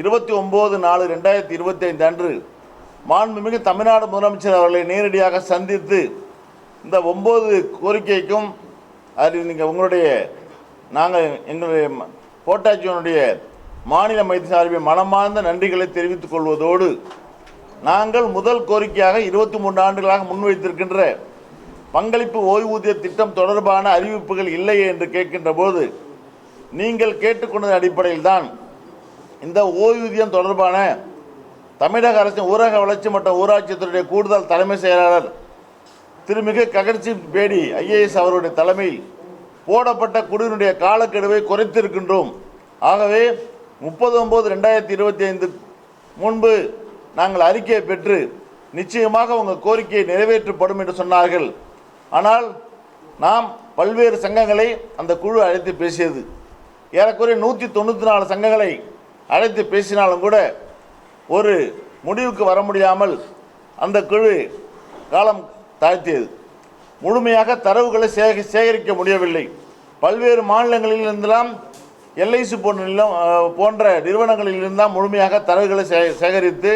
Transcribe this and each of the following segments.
29/4/2025 அன்று மாண்புமிகு தமிழ்நாடு முதலமைச்சர் அவர்களை நேரடியாக சந்தித்து இந்த 9 கோரிக்கைக்கும் அதில் நீங்கள் எங்களுடைய கோட்டாட்சியனுடைய மாநில மையத்தின் சார்பில் மனமார்ந்த நன்றிகளை தெரிவித்துக் கொள்வதோடு நாங்கள் முதல் கோரிக்கையாக 23 ஆண்டுகளாக முன்வைத்திருக்கின்ற பங்களிப்பு ஓய்வூதிய திட்டம் தொடர்பான அறிவிப்புகள் இல்லையே என்று கேட்கின்ற போது நீங்கள் கேட்டுக்கொண்டதன் அடிப்படையில் தான் இந்த ஓய்வூதியம் தொடர்பான தமிழக அரசின் ஊரக வளர்ச்சி மற்றும் ஊராட்சித்துறையுடைய கூடுதல் தலைமை செயலாளர் திருமிகு ககன்தீப் பேடி IAS அவருடைய தலைமையில் போடப்பட்ட குழுவினுடைய காலக்கெடுவை குறைத்திருக்கின்றோம். ஆகவே 30/9/2025 முன்பு நாங்கள் அறிக்கையை பெற்று நிச்சயமாக உங்கள் கோரிக்கையை நிறைவேற்றப்படும் என்று சொன்னார்கள். ஆனால் நாம் பல்வேறு சங்கங்களை அந்த குழு அழைத்து பேசியது. ஏறக்குறைய 194 சங்கங்களை அழைத்து பேசினாலும் கூட ஒரு முடிவுக்கு வர முடியாமல் அந்த குழு காலம் தாழ்த்தியது. முழுமையாக தரவுகளை சேகரிக்க முடியவில்லை. பல்வேறு மாநிலங்களில் இருந்தெல்லாம் LIC போன்ற நிறுவனங்களில் இருந்தால் முழுமையாக தரவுகளை சேகரித்து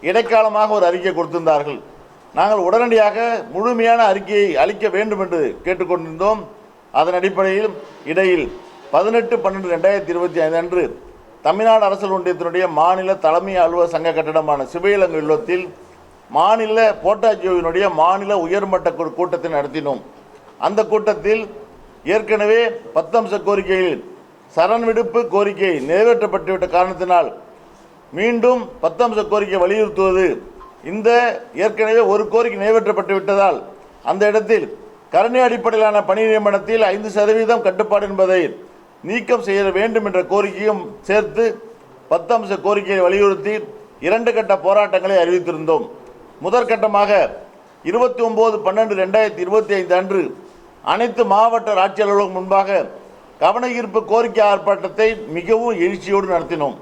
இடைக்காலமாக ஒரு அறிக்கை கொடுத்திருந்தார்கள். நாங்கள் உடனடியாக முழுமையான அறிக்கையை அளிக்க வேண்டும் என்று கேட்டுக்கொண்டிருந்தோம். அதன் அடிப்படையில் இடையில் 18/12/2025 அன்று தமிழ்நாடு அரசு ஒன்றியத்தினுடைய மாநில தலைமை அலுவலர் சங்க கட்டடமான சிவயிலங்கை இல்லத்தில் மாநில போட்டாட்சியனுடைய மாநில உயர்மட்ட கூட்டத்தை நடத்தினோம். அந்த கூட்டத்தில் ஏற்கனவே 10 அம்ச கோரிக்கையில் சரண் விடுப்பு கோரிக்கை நிறைவேற்றப்பட்டுவிட்ட காரணத்தினால் மீண்டும் 10 அம்ச கோரிக்கை வலியுறுத்துவது, இந்த ஏற்கனவே ஒரு கோரிக்கை நிறைவேற்றப்பட்டு விட்டதால் அந்த இடத்தில் கருணை அடிப்படையிலான பணி நியமனத்தில் 5% கட்டுப்பாடு என்பதை நீக்கம் செய்ய வேண்டும் என்ற கோரிக்கையும் சேர்த்து 10 அம்ச கோரிக்கையை வலியுறுத்தி 2 கட்ட போராட்டங்களை அறிவித்திருந்தோம். முதற்கட்டமாக 29/12/2025 அன்று அனைத்து மாவட்ட ஆட்சியாளர்களுக்கு முன்பாக கவன ஈர்ப்பு கோரிக்கை ஆர்ப்பாட்டத்தை மிகவும் எழுச்சியோடு நடத்தினோம்.